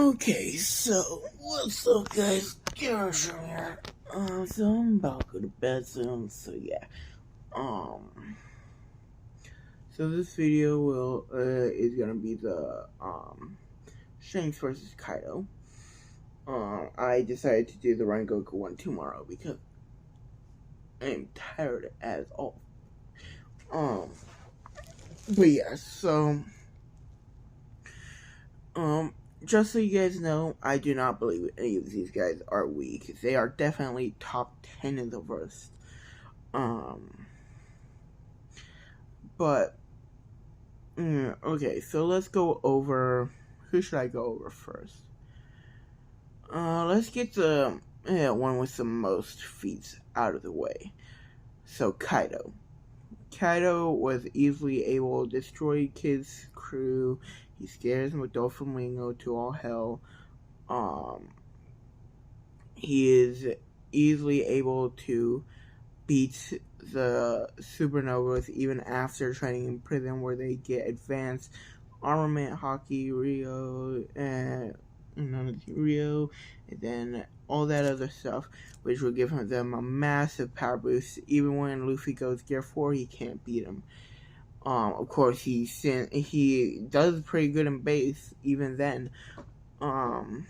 Okay, so what's up, guys? Garrison here. So I'm about to go to bed soon. So yeah. So this video is gonna be the Shanks versus Kaido. I decided to do the Rengoku one tomorrow because I'm tired as all. But yeah, so just so you guys know, I do not believe any of these guys are weak. They are definitely top 10 in the verse. But okay, so let's go over. Who should I go over first? Let's get the one with the most feats out of the way. So Kaido. Kaido was easily able to destroy Kid's crew. He scares Doflamingo to all hell. He is easily able to beat the supernovas even after training in prison, where they get advanced armament, hockey, Rio, and then all that other stuff, which will give them a massive power boost. Even when Luffy goes Gear 4, he can't beat him. Of course, he does pretty good in base even then. And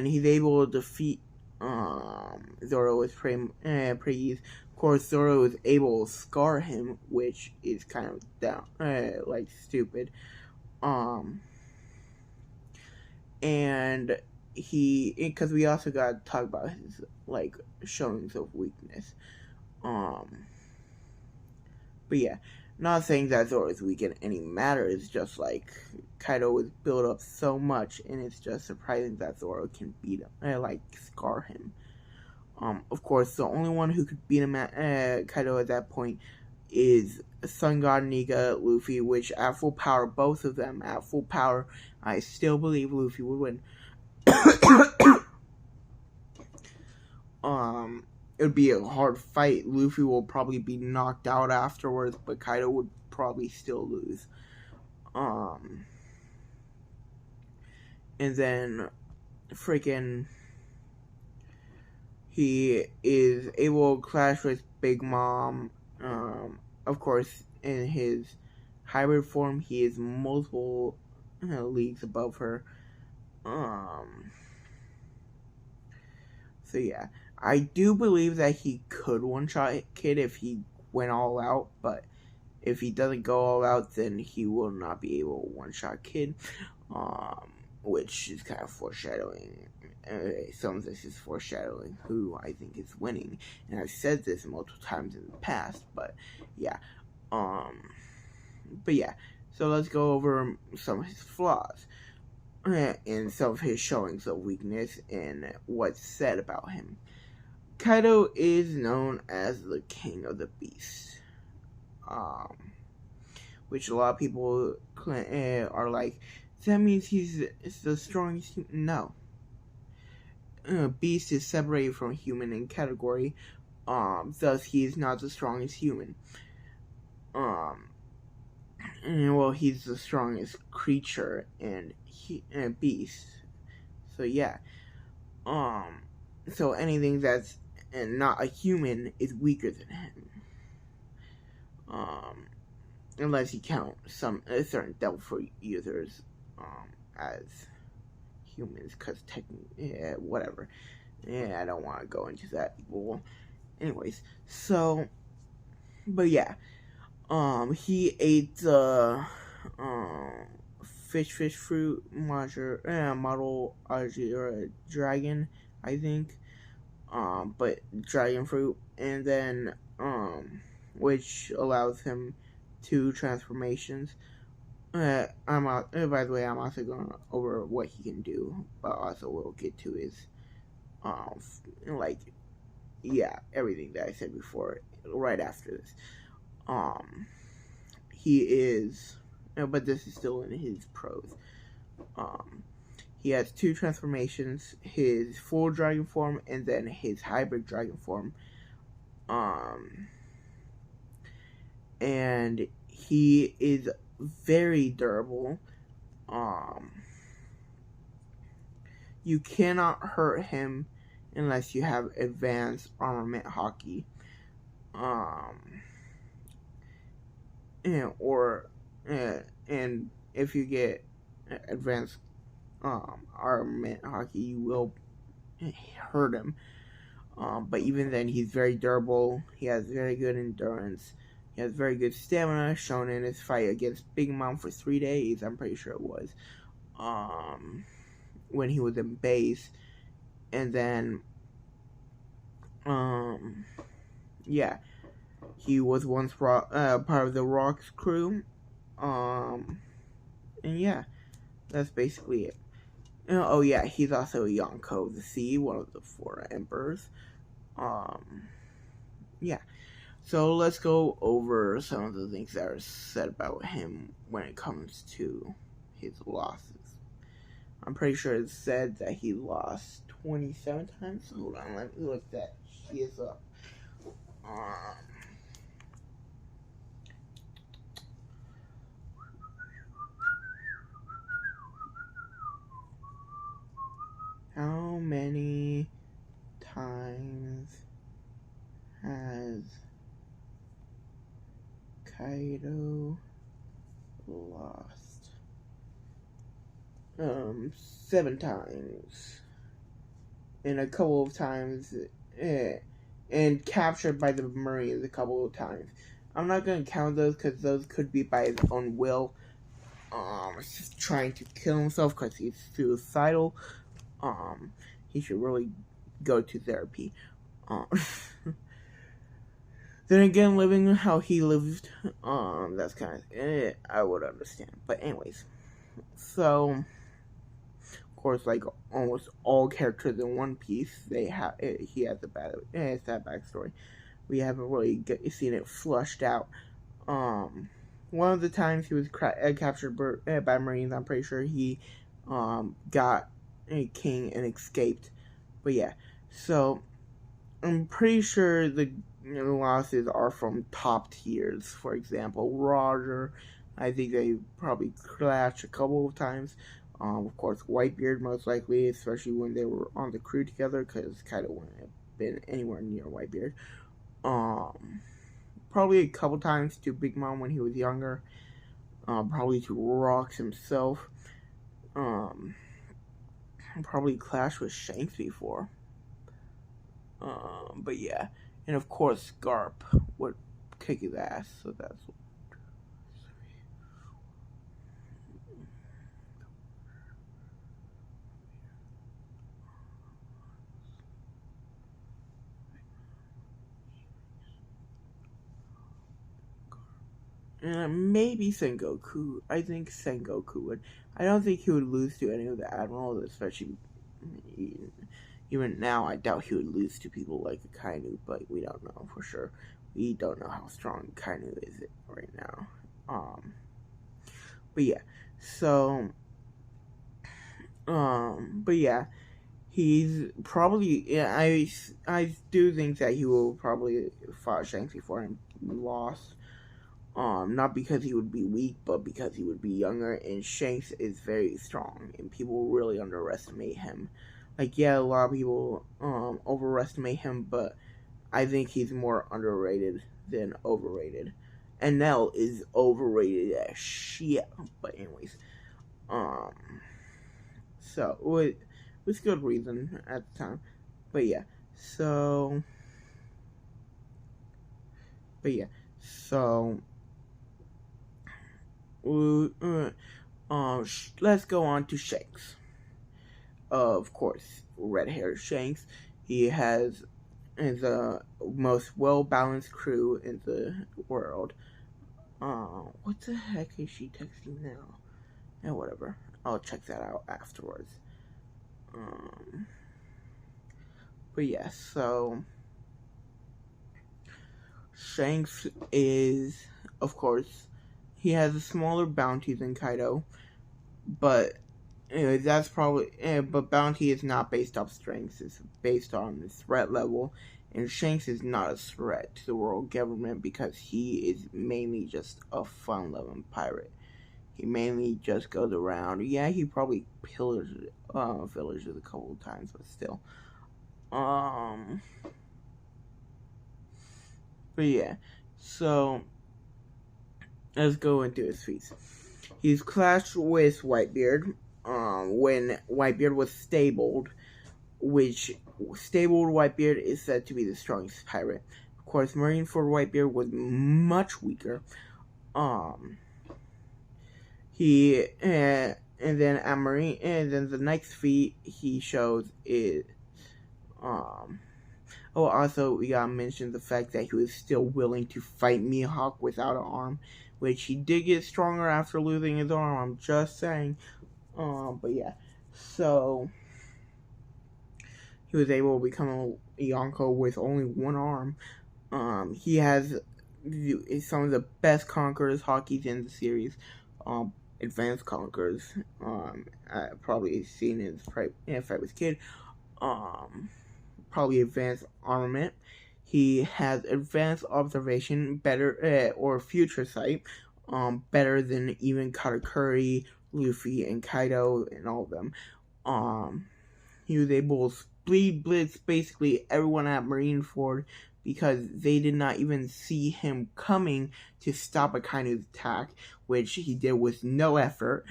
he's able to defeat Zoro with pretty easy. Of course, Zoro is able to scar him, which is kind of down, like stupid. And because we also got to talk about his like showings of weakness. But yeah, not saying that Zoro is weak in any matter. It's just like Kaido was built up so much, and it's just surprising that Zoro can beat him, like scar him. Of course, the only one who could beat him at Kaido at that point is Sun God, Nika, Luffy, which at full power, both of them at full power, I still believe Luffy would win. It would be a hard fight. Luffy will probably be knocked out afterwards, but Kaido would probably still lose. And then freaking he is able to clash with Big Mom. Of course, in his hybrid form, he is multiple leagues above her. So yeah, I do believe that he could one-shot Kid if he went all out, but if he doesn't go all out, then he will not be able to one-shot Kid, which is kind of foreshadowing. Some of this is foreshadowing who I think is winning, and I've said this multiple times in the past, but yeah. So let's go over some of his flaws and some of his showings of weakness and what's said about him. Kaido is known as the king of the beast, which a lot of people are like, that means he's the strongest. No. Beast is separated from human in category, thus he is not the strongest human. Well, he's the strongest creature and beast. So yeah. So anything that's not a human is weaker than him. Unless you count some certain devil fruit users as humans, because technically, whatever. Yeah, I don't want to go into that. Well, anyways, so, but yeah, he ate the fish fruit model or dragon, I think, but dragon fruit, and then which allows him 2 transformations. By the way, I'm also going over what he can do, but also we'll get to his, everything that I said before, right after this. He is, but this is still in his pros. He has 2 transformations, his full dragon form and then his hybrid dragon form. And he is very durable. you cannot hurt him unless you have advanced armament hockey. And if you get advanced armament hockey, you will hurt him. But even then, he's very durable. He has very good endurance. He has very good stamina, shown in his fight against Big Mom for 3 days. I'm pretty sure it was. When he was in base. And then, yeah. He was once part of the Rock's crew. And yeah, that's basically it. Oh yeah, he's also Yonko of the Sea, one of the 4 emperors. Yeah. So let's go over some of the things that are said about him when it comes to his losses. I'm pretty sure it said that he lost 27 times. Hold on, let me look that. He is up. How many times has Kaido lost? 7 times. And a couple of times, and captured by the Marines a couple of times. I'm not going to count those because those could be by his own will. Just trying to kill himself because he's suicidal. He should really go to therapy. Then again, living how he lived, that's kind of, I would understand. But anyways, so, of course, like almost all characters in One Piece, he has a sad backstory. We haven't really seen it flushed out. One of the times he was captured by Marines, I'm pretty sure he got a king and escaped. But yeah, so I'm pretty sure the losses are from top tiers. For example, Roger, I think they probably clashed a couple of times. Of course, Whitebeard most likely, especially when they were on the crew together, because Kaido wouldn't have been anywhere near Whitebeard. Probably a couple times to Big Mom when he was younger. Probably to Rocks himself. Probably clashed with Shanks before. But yeah. And of course, Garp would kick his ass, so that's what. Maybe Sengoku. I think Sengoku would. I don't think he would lose to any of the admirals, especially even now. I doubt he would lose to people like Akainu, but we don't know for sure. We don't know how strong Akainu is right now. But yeah, so, but yeah, he's probably. Yeah, I do think that he will probably fought Shanks before and lost. Not because he would be weak, but because he would be younger, and Shanks is very strong, and people really underestimate him. Like, yeah, a lot of people overestimate him, but I think he's more underrated than overrated. And Nell is overrated as shit. But anyways, so it was good reason at the time. But yeah, so let's go on to Shanks. Of course, red-haired Shanks. He has the most well-balanced crew in the world. What the heck is she texting now? Yeah, whatever. I'll check that out afterwards. But yeah, so Shanks is, of course, he has a smaller bounty than Kaido, but anyway, that's probably. But bounty is not based off strengths; it's based on the threat level. And Shanks is not a threat to the world government because he is mainly just a fun-loving pirate. He mainly just goes around. Yeah, he probably pillages villages a couple of times, but still. But yeah, so let's go into his feats. He's clashed with Whitebeard. When Whitebeard was stabled, which stabled Whitebeard is said to be the strongest pirate. Of course, Marineford Whitebeard was much weaker. And then at Marine, and then the next feat he shows is also we gotta mention the fact that he was still willing to fight Mihawk without an arm, which he did get stronger after losing his arm. I'm just saying. But yeah, so he was able to become a Yonko with only one arm. He has some of the best conquerors hockeys in the series. Advanced conquerors. Probably seen in his fight with Kid. Probably advanced armament. He has advanced observation, better or future sight, better than even Katakuri, Luffy, and Kaido, and all of them. He was able to speed blitz basically everyone at Marineford because they did not even see him coming to stop a kind of attack, which he did with no effort.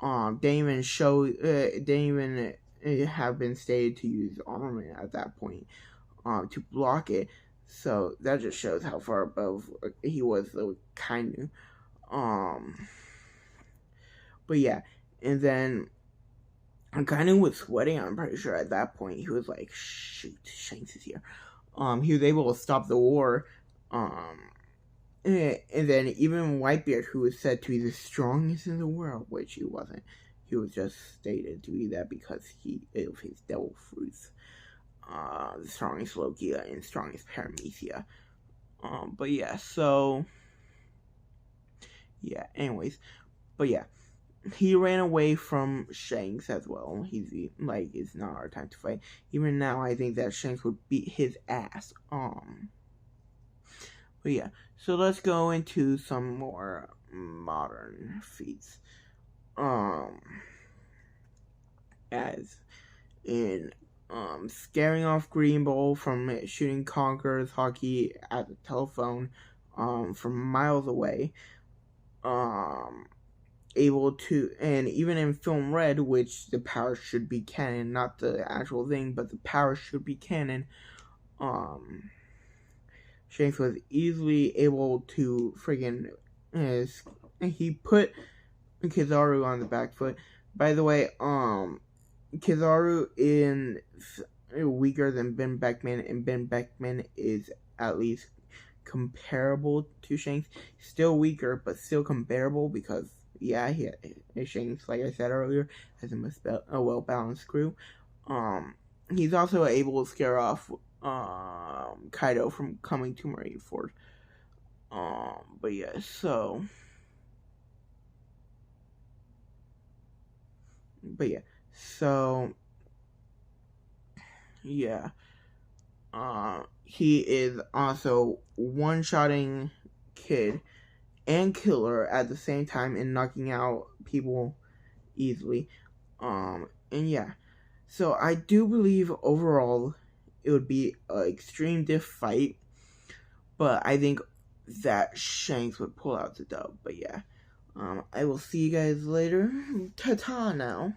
They even have been stated to use armament at that point to block it. So that just shows how far above he was the Kainu. But yeah, and then Kainu was sweating. I'm pretty sure at that point he was like, "Shoot, Shanks is here." He was able to stop the war. And then even Whitebeard, who was said to be the strongest in the world, which he wasn't. He was just stated to be that because of his devil fruits. The strongest Logia and strongest Paramecia. But yeah, so yeah, anyways. But yeah. He ran away from Shanks as well. He's like, it's not our time to fight. Even now, I think that Shanks would beat his ass. But yeah, so let's go into some more modern feats. As in, scaring off Green Bull from shooting Conqueror's hockey at the telephone, from miles away. Able to, and even in Film Red, which the power should be canon, not the actual thing, but the power should be canon, Shanks was easily able to friggin' he put Kizaru on the back foot. By the way, Kizaru is weaker than Ben Beckman, and Ben Beckman is at least comparable to Shanks. Still weaker, but still comparable because yeah, Shanks, like I said earlier, has a well-balanced crew. He's also able to scare off Kaido from coming to Marineford. But yeah, so. But yeah, so. Yeah. He is also one-shotting Kid and Killer at the same time and knocking out people easily. And yeah. So I do believe overall it would be an extreme diff fight. But I think that Shanks would pull out the dub. But yeah. I will see you guys later. Ta-ta now.